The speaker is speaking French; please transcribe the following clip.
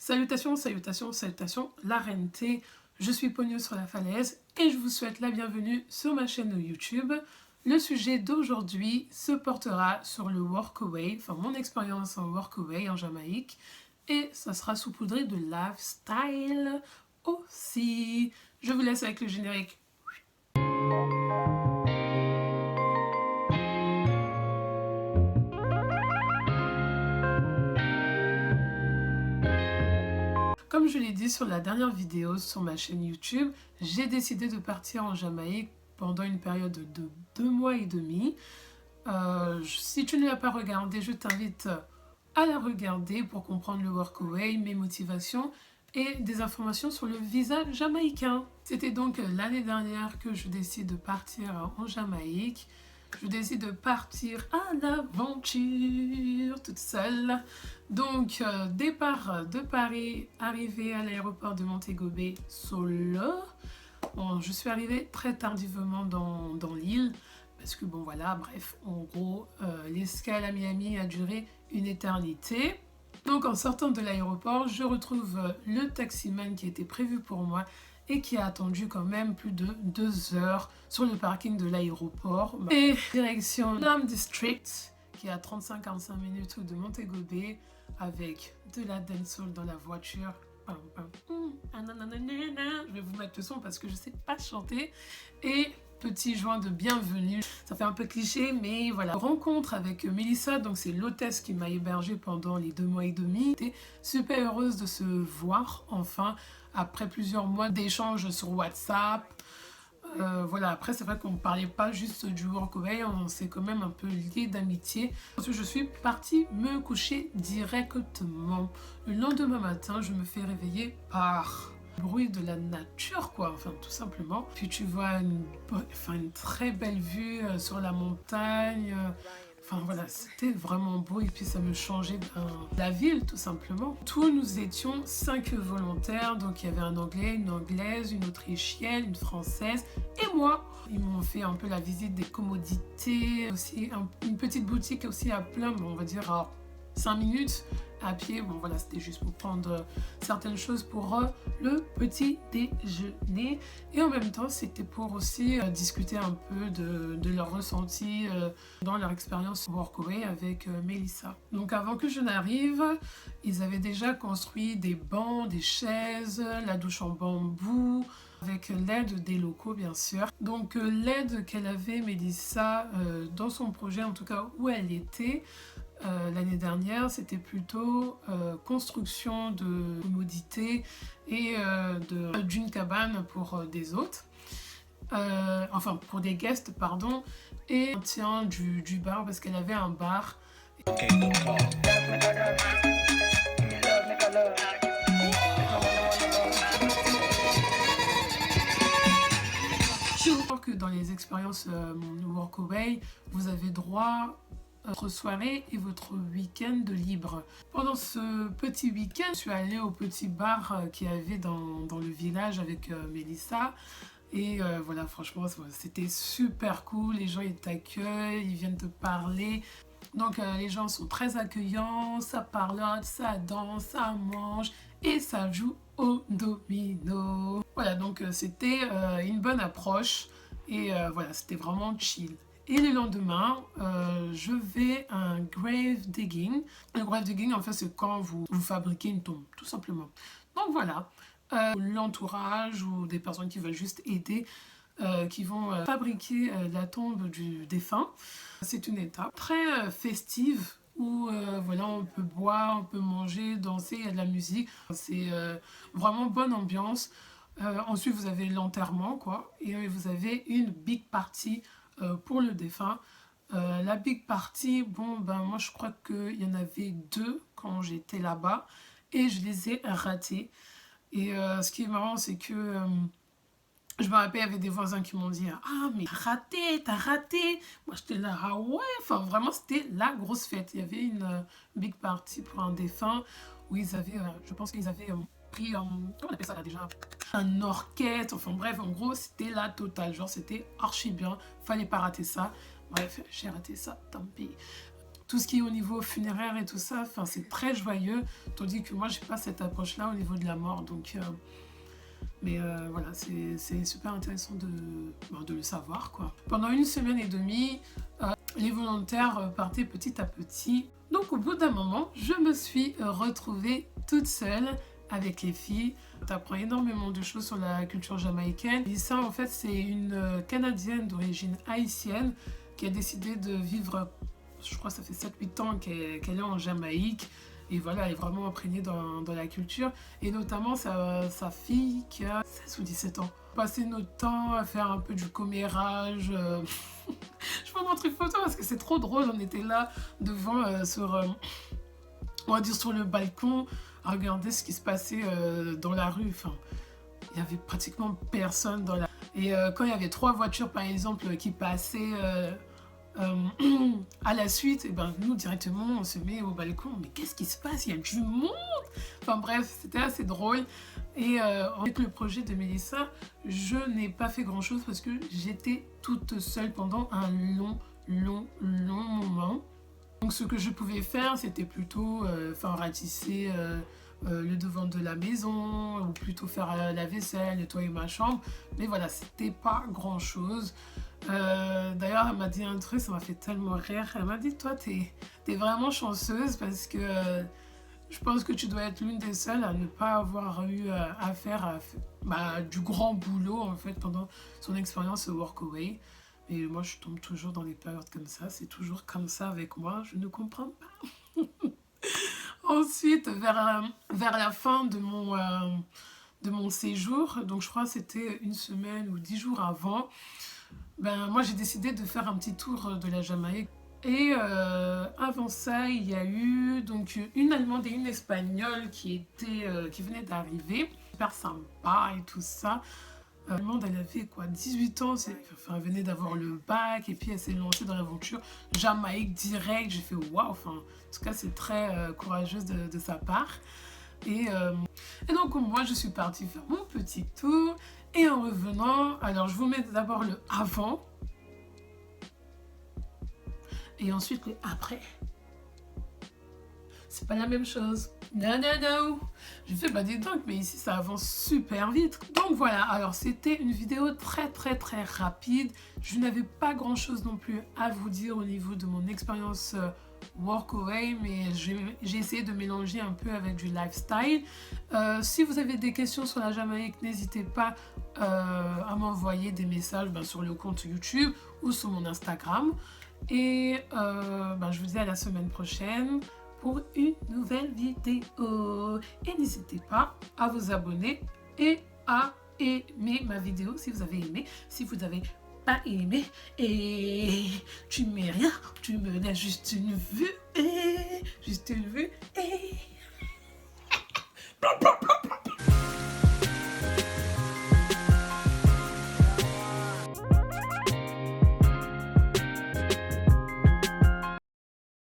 Salutations, salutations, salutations, la reine T, je suis Pogno sur la falaise et je vous souhaite la bienvenue sur ma chaîne YouTube. Le sujet d'aujourd'hui se portera sur le workaway, enfin mon expérience en workaway en Jamaïque, et ça sera saupoudré de lifestyle aussi. Je vous laisse avec le générique. Comme je l'ai dit sur la dernière vidéo sur ma chaîne YouTube, j'ai décidé de partir en Jamaïque pendant une période de 2 mois et demi. Si tu ne l'as pas regardée, je t'invite à la regarder pour comprendre le workaway, mes motivations et des informations sur le visa jamaïcain. C'était donc l'année dernière que je décide de partir en Jamaïque. Je décide de partir à l'aventure toute seule. Donc, départ de Paris, arrivée à l'aéroport de Montego Bay solo. Bon, je suis arrivée très tardivement dans l'île. Parce que bon voilà, bref, en gros, l'escale à Miami a duré une éternité. Donc en sortant de l'aéroport, je retrouve le taximan qui était prévu pour moi et qui a attendu quand même plus de 2 heures sur le parking de l'aéroport. Et direction Nam District, qui est à 35-45 minutes de Montego Bay, avec de la dancehall dans la voiture. Je vais vous mettre le son parce que je sais pas chanter. Et petit joint de bienvenue. Ça fait un peu cliché, mais voilà. Rencontre avec Melissa, donc c'est l'hôtesse qui m'a hébergée pendant les 2 mois et demi. J'étais super heureuse de se voir, enfin, après plusieurs mois d'échanges sur WhatsApp. Voilà, après c'est vrai qu'on ne parlait pas juste du workaway, on s'est quand même un peu liés d'amitié. Ensuite je suis partie me coucher directement. Le lendemain matin, je me fais réveiller par le bruit de la nature, quoi, enfin tout simplement. Puis tu vois une très belle vue sur la montagne. Enfin voilà, c'était vraiment beau et puis ça me changeait de la ville tout simplement. Tous nous étions 5 volontaires, donc il y avait un anglais, une anglaise, une autrichienne, une française et moi. Ils m'ont fait un peu la visite des commodités, aussi une petite boutique aussi à plein, on va dire à 5 minutes à pied. Bon voilà, c'était juste pour prendre certaines choses pour le petit déjeuner. Et en même temps, c'était pour aussi discuter un peu de leur ressenti dans leur expérience workaway avec Melissa. Donc avant que je n'arrive, ils avaient déjà construit des bancs, des chaises, la douche en bambou, avec l'aide des locaux bien sûr. Donc l'aide qu'elle avait, Melissa, dans son projet, en tout cas où elle était, l'année dernière, c'était plutôt construction de commodités et d'une cabane pour des hôtes. Enfin, pour des guests, pardon. Et tient du bar, parce qu'elle avait un bar. Je crois que dans les expériences workaway, vous avez droit votre soirée et votre week-end de libre. Pendant ce petit week-end, je suis allée au petit bar qu'il y avait dans le village avec Melissa. Et voilà, franchement, c'était super cool. Les gens, ils t'accueillent, ils viennent te parler. Donc les gens sont très accueillants, ça parlote, ça danse, ça mange et ça joue au domino. Voilà, donc c'était une bonne approche et voilà, c'était vraiment chill. Et le lendemain, je vais à un grave digging. Le grave digging, en fait, c'est quand vous fabriquez une tombe, tout simplement. Donc voilà, l'entourage ou des personnes qui veulent juste aider, qui vont fabriquer la tombe du défunt. C'est une étape très festive où voilà, on peut boire, on peut manger, danser, il y a de la musique. C'est vraiment bonne ambiance. Ensuite, vous avez l'enterrement, quoi, et vous avez une big party pour le défunt. La big party, bon, ben moi je crois qu'il y en avait 2 quand j'étais là-bas et je les ai ratés. Et ce qui est marrant, c'est que je me rappelle, il y avait des voisins qui m'ont dit « Ah, mais t'as raté !» Moi, j'étais là « Ah ouais !» Enfin, vraiment, c'était la grosse fête. Il y avait une big party pour un défunt où ils avaient, je pense qu'ils avaient pris, comment on appelle ça là déjà, un orchestre. Enfin bref, en gros, c'était la totale. Genre, c'était archi bien. Fallait pas rater ça. Bref, j'ai raté ça, tant pis. tout ce qui est au niveau funéraire et tout ça, enfin c'est très joyeux, tandis que moi j'ai pas cette approche là au niveau de la mort, donc mais voilà, c'est super intéressant de le savoir, quoi. Pendant 1 semaine et demie, les volontaires partaient petit à petit. Donc au bout d'un moment, je me suis retrouvée toute seule avec les filles. Tu apprends énormément de choses sur la culture jamaïcaine. Et ça, en fait, c'est une Canadienne d'origine haïtienne qui a décidé de vivre, je crois que ça fait 7-8 ans qu'elle est en Jamaïque. Et voilà, elle est vraiment imprégnée dans la culture. Et notamment sa fille qui a 16 ou 17 ans. Passer notre temps à faire un peu du commérage. Je vous montre une photo parce que c'est trop drôle. On était là devant, on va dire sur le balcon, à regarder ce qui se passait dans la rue. Enfin, il y avait pratiquement personne dans la... Et quand il y avait 3 voitures, par exemple, qui passaient... à la suite, et ben, nous directement on se met au balcon, mais qu'est-ce qui se passe, il y a du monde, enfin bref, c'était assez drôle. Et avec le projet de Mélissa, je n'ai pas fait grand chose parce que j'étais toute seule pendant un long moment. Donc ce que je pouvais faire, c'était plutôt ratisser le devant de la maison, ou plutôt faire la vaisselle, nettoyer ma chambre, mais voilà, c'était pas grand chose. D'ailleurs, elle m'a dit un truc, ça m'a fait tellement rire. Elle m'a dit, toi, t'es vraiment chanceuse parce que je pense que tu dois être l'une des seules à ne pas avoir eu à faire du grand boulot en fait pendant son expérience au Workaway. Et moi, je tombe toujours dans des périodes comme ça. C'est toujours comme ça avec moi. Je ne comprends pas. Ensuite, vers la fin de mon séjour, donc je crois que c'était 1 semaine ou 10 jours avant, ben, moi j'ai décidé de faire un petit tour de la Jamaïque. Et avant ça, il y a eu donc une Allemande et une Espagnole qui venaient d'arriver. Super sympa et tout ça. L'Allemande, elle avait quoi, 18 ans, elle venait d'avoir le bac et puis elle s'est lancée dans l'aventure Jamaïque direct. J'ai fait waouh, enfin, en tout cas c'est très courageuse de sa part. Et donc moi je suis partie faire mon petit tour et en revenant, alors je vous mets d'abord le avant et ensuite le après. C'est pas la même chose. Non. J'ai fait, dis donc, mais ici ça avance super vite. Donc voilà, alors c'était une vidéo très rapide. Je n'avais pas grand chose non plus à vous dire au niveau de mon expérience Workaway, mais j'ai essayé de mélanger un peu avec du lifestyle. Si vous avez des questions sur la Jamaïque, n'hésitez pas à m'envoyer des messages sur le compte YouTube ou sur mon Instagram. Et je vous dis à la semaine prochaine pour une nouvelle vidéo. Et n'hésitez pas à vous abonner et à aimer ma vidéo si vous avez aimé. Si vous n'avez pas aimé et tu mets rien, tu me laisses juste une vue